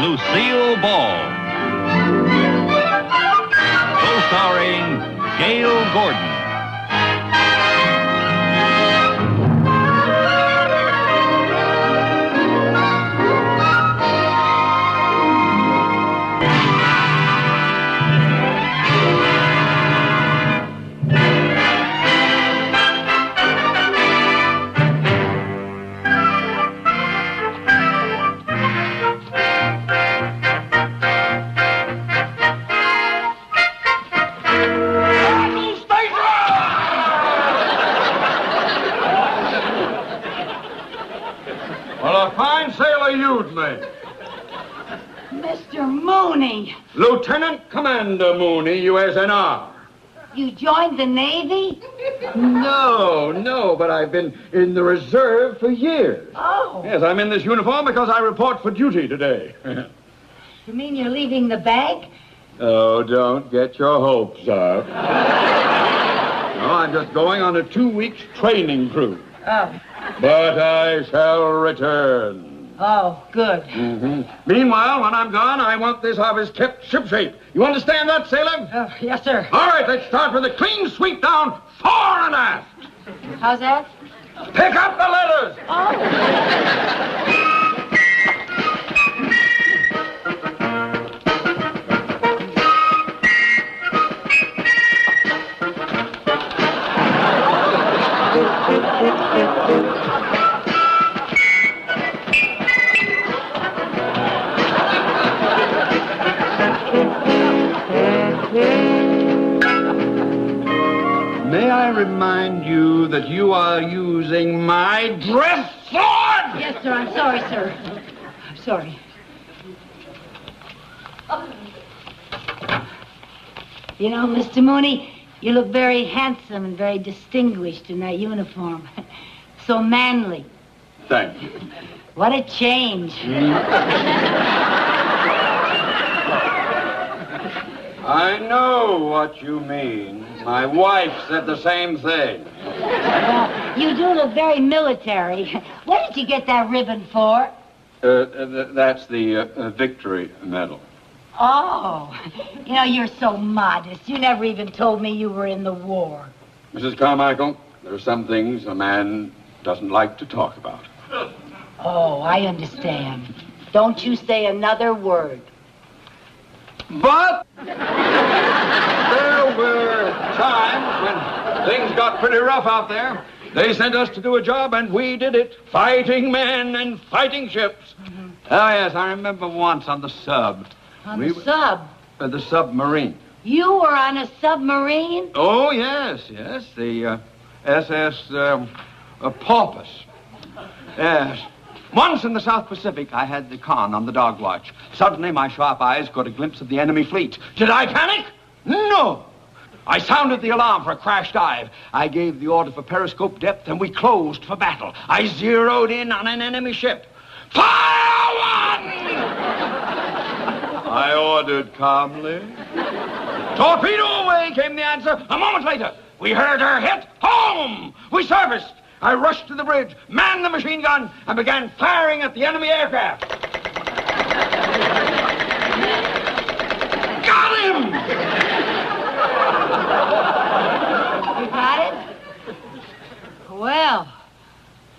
Lucille Ball. Co-starring Gail Gordon. You'd made. Mr. Mooney. Lieutenant Commander Mooney, USNR. You joined the Navy? No, but I've been in the reserve for years. Oh. Yes, I'm in this uniform because I report for duty today. You mean you're leaving the bank? Oh, don't get your hopes up. No, I'm just going on a 2-week training cruise. Oh. But I shall return. Oh, good. Mm-hmm. Meanwhile, when I'm gone, I want this office kept shipshape. You understand that, sailor? Oh, yes, sir. All right, let's start with a clean sweep down fore and aft. How's that? Pick up the letters. Oh. May I remind you that you are using my dress sword? Yes, sir. I'm sorry, sir. I'm sorry. You know, Mr. Mooney, you look very handsome and very distinguished in that uniform. So manly. Thank you. What a change. I know what you mean. My wife said the same thing. You do look very military. What did you get that ribbon for? That's the victory medal. Oh, you know, you're so modest. You never even told me you were in the war. Mrs. Carmichael, there are some things a man doesn't like to talk about. Oh, I understand. Don't you say another word. But there were times when things got pretty rough out there. They sent us to do a job, and we did it. Fighting men and fighting ships. Mm-hmm. Oh, yes, I remember once on the sub. On the sub? The submarine. You were on a submarine? Oh, yes. The SS Porpoise. Yes. Once in the South Pacific, I had the con on the dog watch. Suddenly, my sharp eyes caught a glimpse of the enemy fleet. Did I panic? No. I sounded the alarm for a crash dive. I gave the order for periscope depth, and we closed for battle. I zeroed in on an enemy ship. Fire one! I ordered calmly. Torpedo away, came the answer. A moment later, we heard her hit home. We serviced. I rushed to the bridge, manned the machine gun, and began firing at the enemy aircraft. Got him! You got it? Well,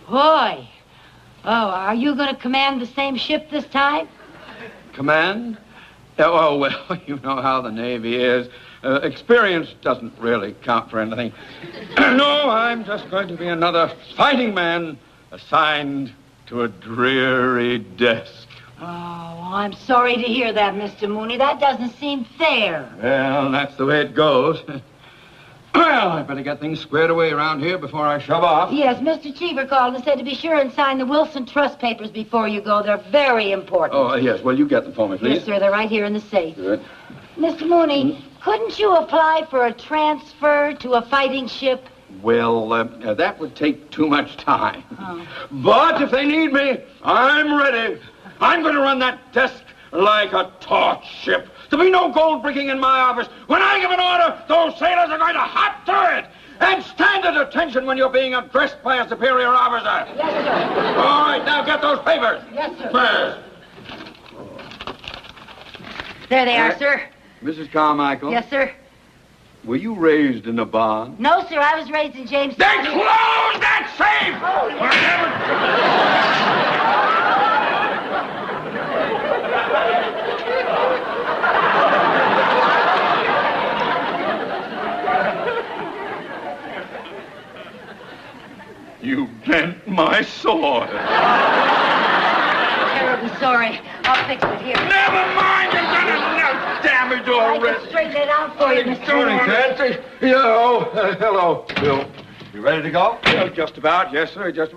boy. Oh, are you going to command the same ship this time? Command? Oh, well, you know how the Navy is. Experience doesn't really count for anything. No, I'm just going to be another fighting man assigned to a dreary desk. Oh, I'm sorry to hear that, Mr. Mooney. That doesn't seem fair. Well, that's the way it goes. Well, I better get things squared away around here before I shove off. Yes, Mr. Cheever called and said to be sure and sign the Wilson Trust papers before you go. They're very important. Oh, yes. Well, you get them for me, please. Yes, sir. They're right here in the safe. Good. Mr. Mooney, couldn't you apply for a transfer to a fighting ship? Well, that would take too much time. Oh. But if they need me, I'm ready. I'm going to run that desk like a taut ship. There'll be no gold bricking in my office. When I give an order, those sailors are going to hop to it. And stand at attention when you're being addressed by a superior officer. Yes, sir. All right, now get those papers. Yes, sir. First. There they are, sir. Mrs. Carmichael? Yes, sir. Were you raised in a barn? No, sir, I was raised in Jamestown. Then close that safe! Oh, yes. You bent my sword. Terribly sorry. I'll fix it here. Never mind, you've done enough damage I already. can straighten it out for you, Mr. Morning, Mooney. Ted. Hello, Bill. You ready to go? Just about, yes, sir. This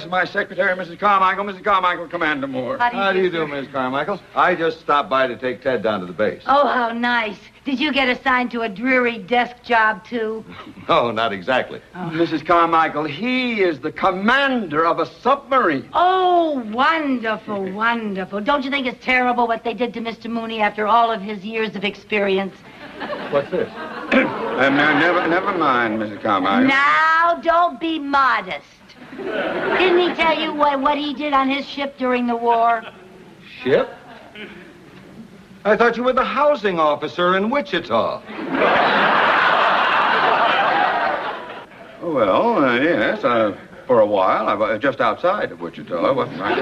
is my secretary, Mrs. Carmichael. Mrs. Carmichael, Commander Moore. How do you do, Miss Carmichael? I just stopped by to take Ted down to the base. Oh, how nice. Did you get assigned to a dreary desk job, too? No, not exactly. Mrs. Carmichael, he is the commander of a submarine. Oh, wonderful, wonderful. Don't you think it's terrible what they did to Mr. Mooney after all of his years of experience? What's this? Never mind, Mrs. Carmichael. Now, don't be modest. Didn't he tell you what he did on his ship during the war? Ship? I thought you were the housing officer in Wichita. Well, yes, for a while. I was just outside of Wichita. I wasn't right.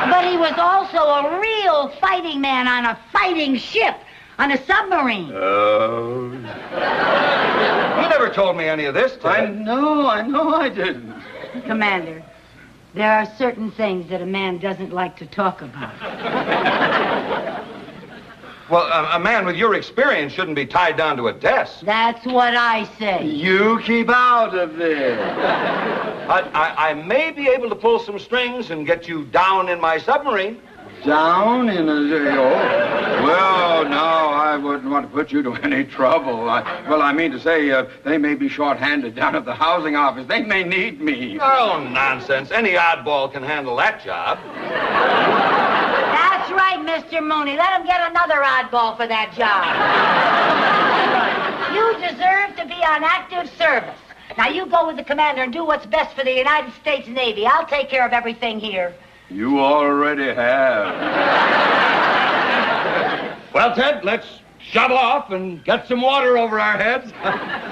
But he was also a real fighting man on a fighting ship, on a submarine. Oh. You never told me any of this, Ted. I know I didn't. Commander, there are certain things that a man doesn't like to talk about. Well, a man with your experience shouldn't be tied down to a desk. That's what I say. You keep out of this. I may be able to pull some strings and get you down in my submarine. Down in a... Well, no, I wouldn't want to put you to any trouble. I mean to say, they may be short-handed down at the housing office. They may need me. Oh, nonsense. Any oddball can handle that job. That's right, Mr. Mooney. Let him get another oddball for that job. You deserve to be on active service. Now, you go with the commander and do what's best for the United States Navy. I'll take care of everything here. You already have. Well, Ted, let's shovel off and get some water over our heads.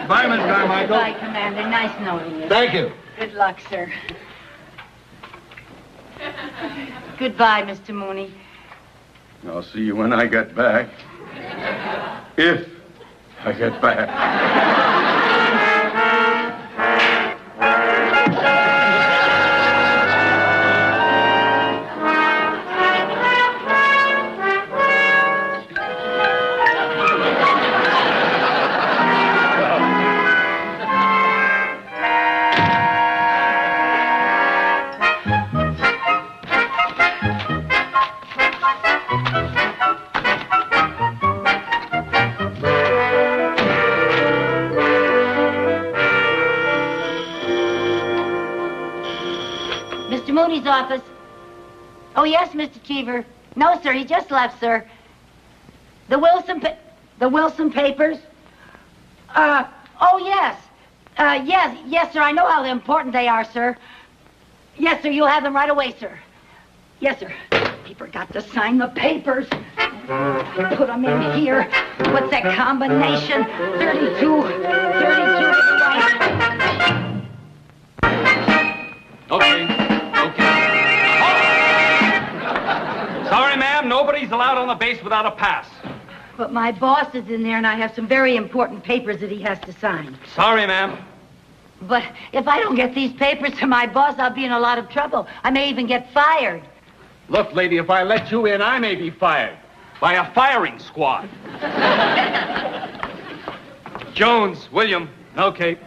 Bye, Miss Carmichael. Goodbye, Commander. Nice knowing you. Thank you. Good luck, sir. Goodbye, Mr. Mooney. I'll see you when I get back. If I get back. Mooney's office. Oh, yes, Mr. Cheever. No, sir, he just left, sir. The Wilson papers? Oh, yes. Yes, sir, I know how important they are, sir. Yes, sir, you'll have them right away, sir. Yes, sir. He forgot to sign the papers. Put them in here. What's that combination? 32. Okay. Sorry, ma'am, nobody's allowed on the base without a pass. But my boss is in there, and I have some very important papers that he has to sign. Sorry, ma'am. But if I don't get these papers to my boss, I'll be in a lot of trouble. I may even get fired. Look, lady, if I let you in, I may be fired. By a firing squad. Jones, William. Okay.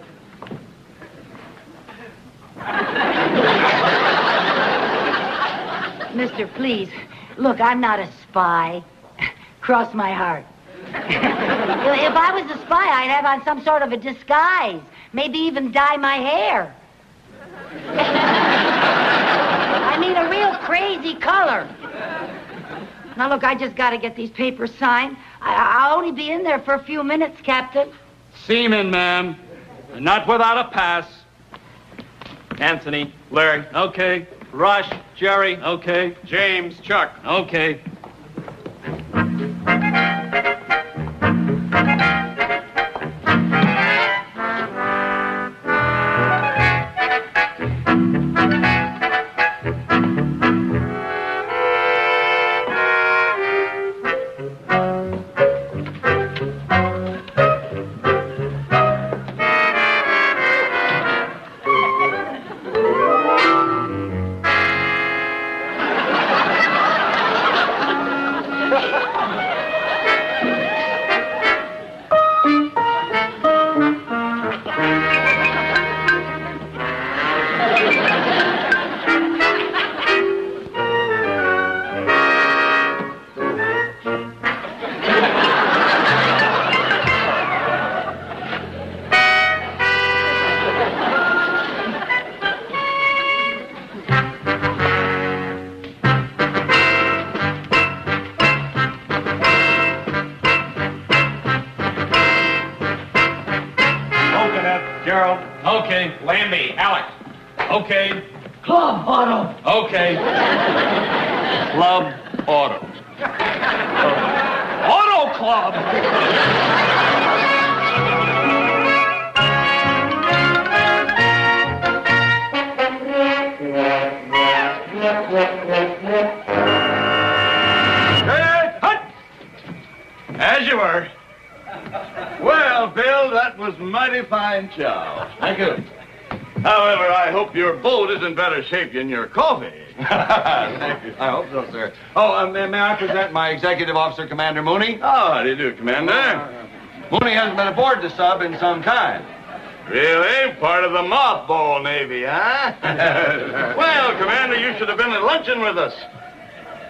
Mister, please. Look, I'm not a spy. Cross my heart. If I was a spy, I'd have on some sort of a disguise. Maybe even dye my hair. I mean, a real crazy color. Now, look, I just got to get these papers signed. I'll only be in there for a few minutes, Captain. Seaman, ma'am. Not without a pass. Anthony, Larry, okay. Rush, Jerry, okay. James, Chuck. Okay. Lambie, Alec. Okay. Club Auto. Okay. Club Auto. Auto Club. As you were. Well, Bill, that was mighty fine chow. Thank you. However, I hope your boat is in better shape than your coffee. Thank you. I hope so, sir. Oh, may I present my executive officer, Commander Mooney? Oh, how do you do, Commander? Mooney hasn't been aboard the sub in some time. Really? Part of the mothball Navy, huh? Well, Commander, you should have been at luncheon with us.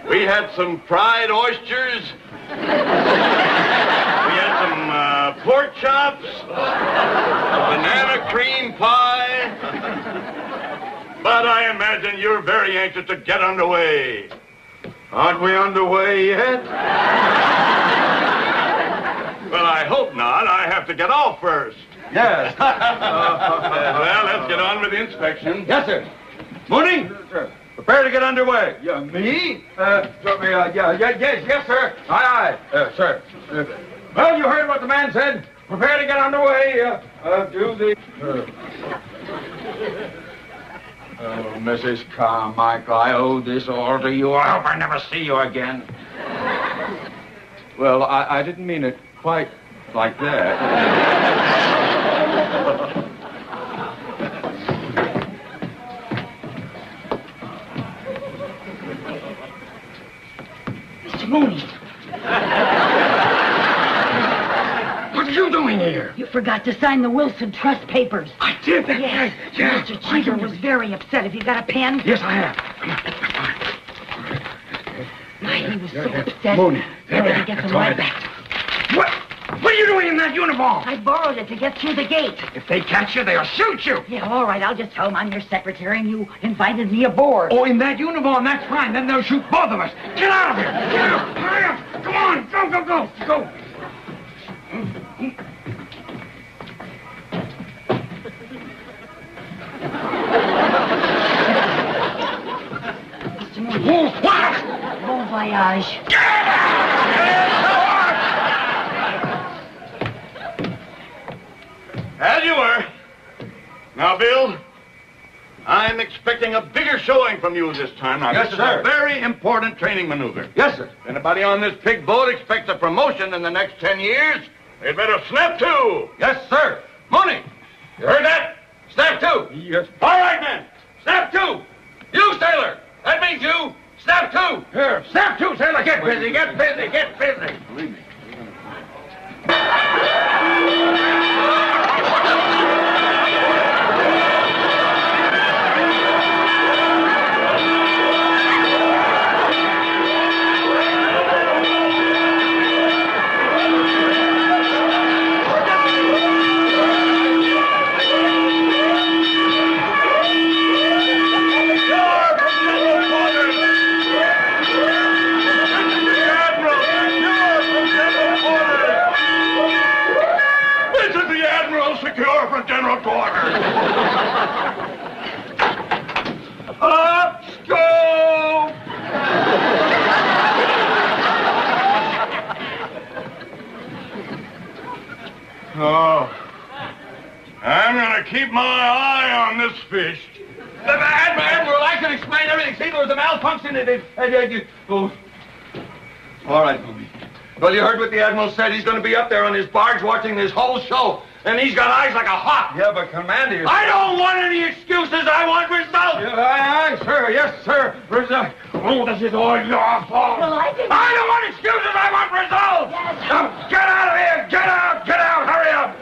We had some fried oysters. We had some pork chops. Banana cream pie. But I imagine you're very anxious to get underway. Aren't we underway yet? Well, I hope not. I have to get off first. Yes. Well, let's get on with the inspection. Yes, sir. Mooney, prepare to get underway. Yeah, me? Yes, sir. Aye, sir. Well, you heard what the man said. Prepare to get underway. Do the... Oh, Mrs. Carmichael, I owe this all to you. I hope I never see you again. Well, I didn't mean it quite like that. Mr. Mooney. What are you doing here? You forgot to sign the Wilson Trust papers. I did that. Yes. Yeah. Mr. Cheever was very upset. Have you got a pen? Yes, I have. He was so upset. Mooney. He had to get them right back. What are you doing in that uniform? I borrowed it to get through the gate. If they catch you, they'll shoot you. Yeah, all right. I'll just tell them I'm your secretary and you invited me aboard. Oh, in that uniform, that's fine. Then they'll shoot both of us. Get out of here. Get out. Hurry up. Come on. Go. Mr. Mooney. What? Bon voyage. As you were. Now, Bill, I'm expecting a bigger showing from you this time. Now, Yes, this sir. is a very important training maneuver. Yes, sir. If anybody on this pig boat expects a promotion in the next 10 years, they'd better snap to. Yes, sir. Mooney, you heard that? Snap to. Yes. All right, men. Snap to. You, sailor. That means you. Snap to. Here. Snap to, sailor. Get busy. Get busy. Believe me. Secure from general quarters. Up, scope! Oh, I'm gonna keep my eye on this fish. Admiral, I can explain everything. See, there was a malfunction. Oh. All right, Mooney. Well, you heard what the Admiral said. He's going to be up there on his barge watching this whole show. And he's got eyes like a hawk. Yeah, but Commander... I don't want any excuses. I want results. Yeah, aye, sir. Yes, sir. Result. Oh, this is all your fault. Well, I didn't... I don't want excuses. I want results. Yes. Now, get out of here. Get out. Hurry up.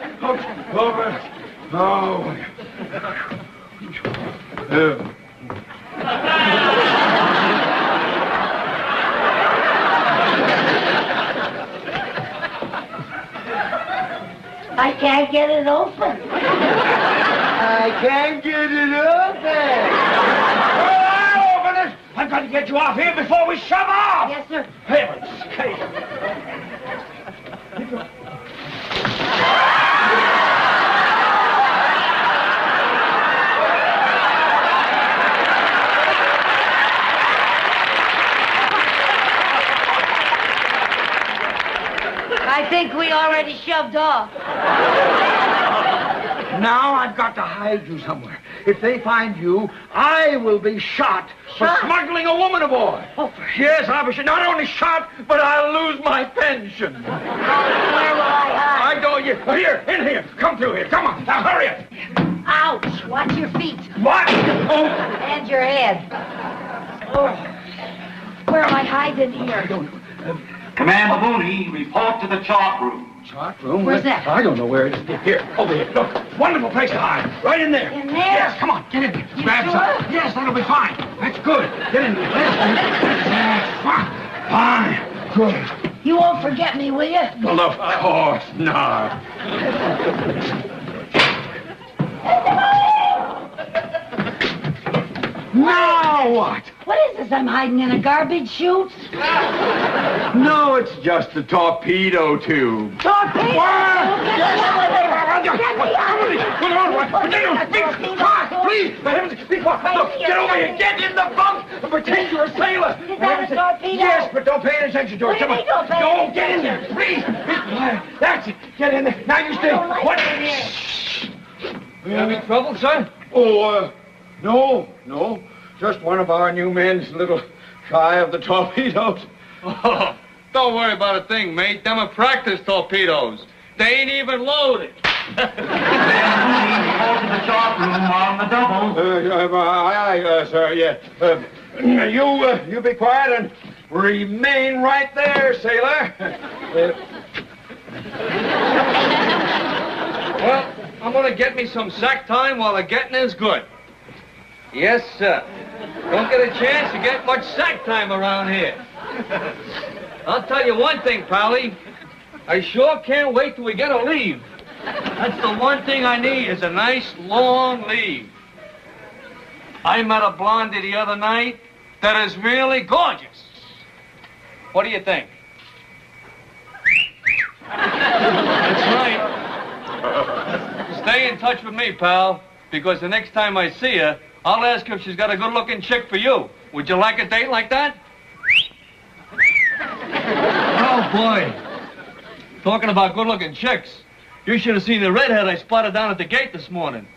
I can't get it open. I can't get it open. Well, I'll open it. I've got to get you off here before we shove off. Yes, sir. Heavens sake. I think we already shoved off. Now I've got to hide you somewhere. If they find you, I will be shot for smuggling a woman aboard. Oh. Yes, I'll be not only shot, but I'll lose my pension. Where will I hide? I go here, in here. Come through here. Come on, now hurry up. Ouch! Watch your feet. What? Oh. And your head. Oh. Where am I hiding here? I don't know. Commander Mooney, report to the chart room. Chart room? Where's that? I don't know where it is. Here, over here. Look, wonderful place to hide. Right in there. In there? Yes, come on, get in there. You Grab sure? some. Yes, that'll be fine. That's good. Get in there. Yes, fine. Good. You won't forget me, will you? Well, of course not. Now what? What is this? I'm hiding in a garbage chute? No, it's just a torpedo tube. Torpedo! Get me out of here! Please, be quiet. Look, get over here. Get in the bunk and pretend you're a sailor. Is that a torpedo? Yes, but don't pay any attention to it. What do you mean don't pay any Don't get in there. Please, be quiet. That's it. Get in there. Now you stay. I don't like What? it in here. You having trouble, son? Oh, no. Just one of our new men's a little shy of the torpedoes. Oh, don't worry about a thing, mate. Them are practice torpedoes. They ain't even loaded. Commander Mooney, report to the chart room on the double. Aye, sir, yeah. You be quiet and remain right there, sailor. Well, I'm gonna get me some sack time while the getting is good. Yes, sir. Don't get a chance to get much sack time around here. I'll tell you one thing, Pally. I sure can't wait till we get a leave. That's the one thing I need is a nice long leave. I met a blondie the other night that is really gorgeous. What do you think? That's right. Stay in touch with me, pal, because the next time I see her, I'll ask her if she's got a good-looking chick for you. Would you like a date like that? Oh, boy. Talking about good-looking chicks, you should have seen the redhead I spotted down at the gate this morning.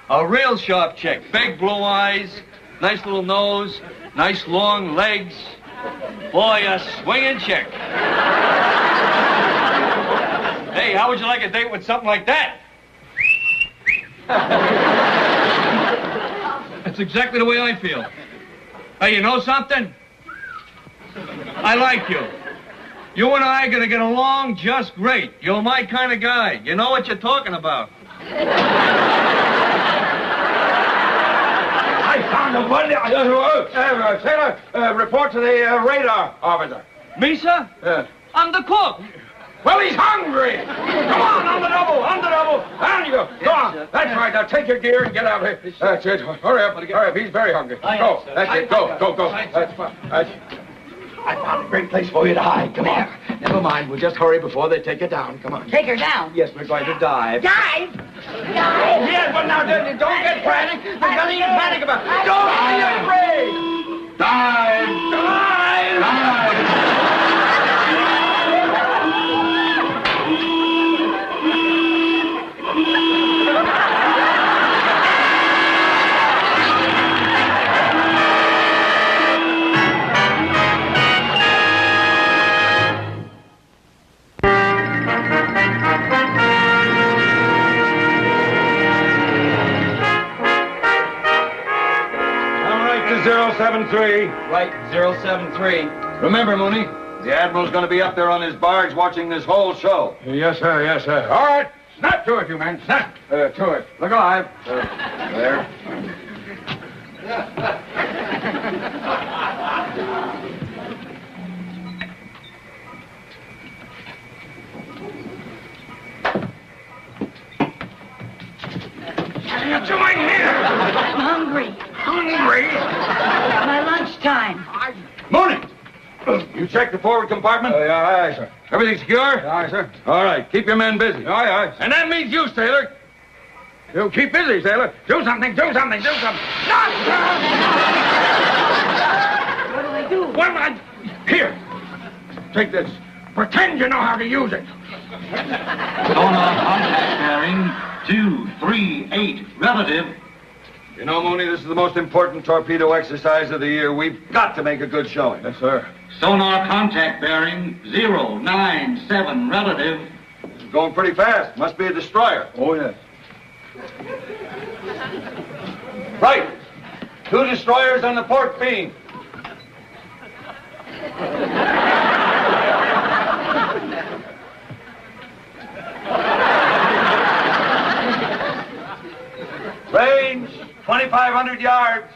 A real sharp chick. Big blue eyes, nice little nose, nice long legs. Boy, a swinging chick. Hey, how would you like a date with something like that? That's exactly the way I feel. Hey, you know something? I like you. You and I are going to get along just great. You're my kind of guy. You know what you're talking about. I found a one. Sailor, report to the radar officer. Me, sir? Yes. I'm the cook. Well, he's hungry. Come on the double. Down you go. Go on. That's right. Now take your gear and get out here. That's it. Hurry up. He's very hungry. Go. That's it. Go. That's fine. I found a great place for you to hide. Come on. Never mind. We'll just hurry before they take you down. Come on. Take her down. Yes, we're going to dive. Dive? Yes, but now don't get frantic. There's nothing to panic about. Don't be afraid. Dive! I'm right to 073. Right, 073. Remember, Mooney, the Admiral's going to be up there on his barge watching this whole show. Yes, sir. All right. Snap to it, you men. Snap to it. Look alive. There. What are you doing here? I'm hungry. Hungry? My lunchtime. Mooney! You checked the forward compartment? Aye, sir. Everything secure? Aye, sir. All right, keep your men busy. Aye. And that means you, sailor. You keep busy, sailor. Do something. What do I do? Here. Take this. Pretend you know how to use it. Sonar contact bearing 238 relative. You know, Mooney, this is the most important torpedo exercise of the year. We've got to make a good showing. Yes, sir. Sonar contact bearing 097 relative. This is going pretty fast. Must be a destroyer. Oh, yes. Right. 2 destroyers on the port beam. Range 2,500 yards.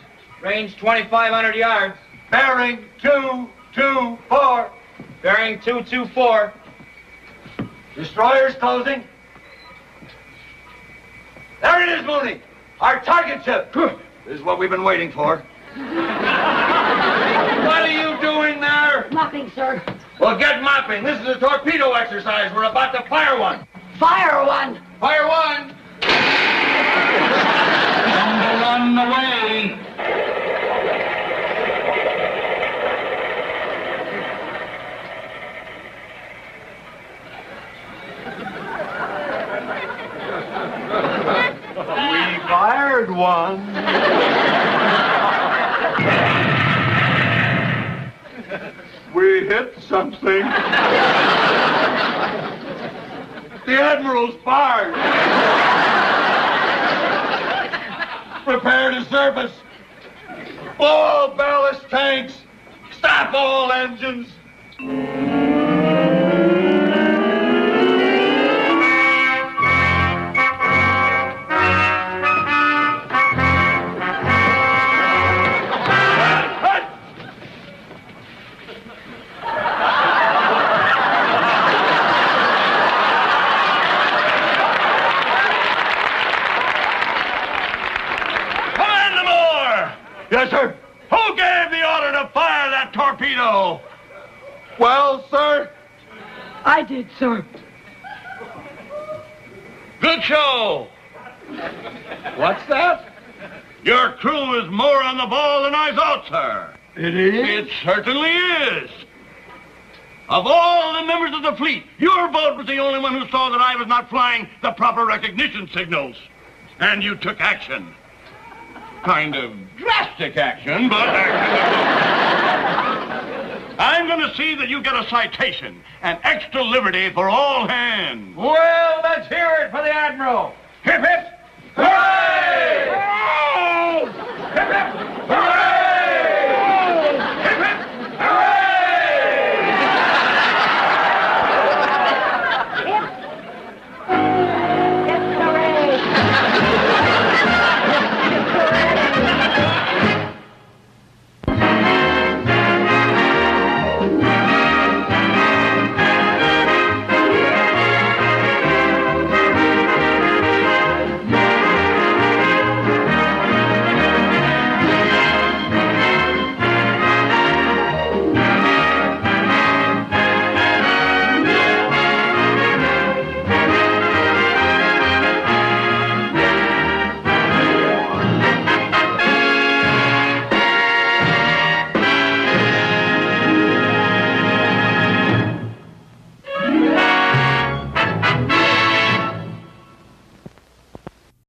Range 2,500 yards. Bearing 224. Bearing 224. Destroyers closing. There it is, Mooney. Our target ship. This is what we've been waiting for. What are you doing there? Mopping, sir. Well, get mopping. This is a torpedo exercise. We're about to fire one. Fire one. Fire one. Don't run away. We fired one. We hit something. The Admiral's fired. Prepare to surface. Blow all ballast tanks. Stop all engines. Yes, sir. Who gave the order to fire that torpedo? Well, sir. I did, sir. Good show. What's that? Your crew is more on the ball than I thought, sir. It is? It certainly is. Of all the members of the fleet, your boat was the only one who saw that I was not flying the proper recognition signals. And you took action. Kind of drastic action, but action. I'm going to see that you get a citation and extra liberty for all hands. Well, let's hear it for the Admiral. Hip, hip. Hooray!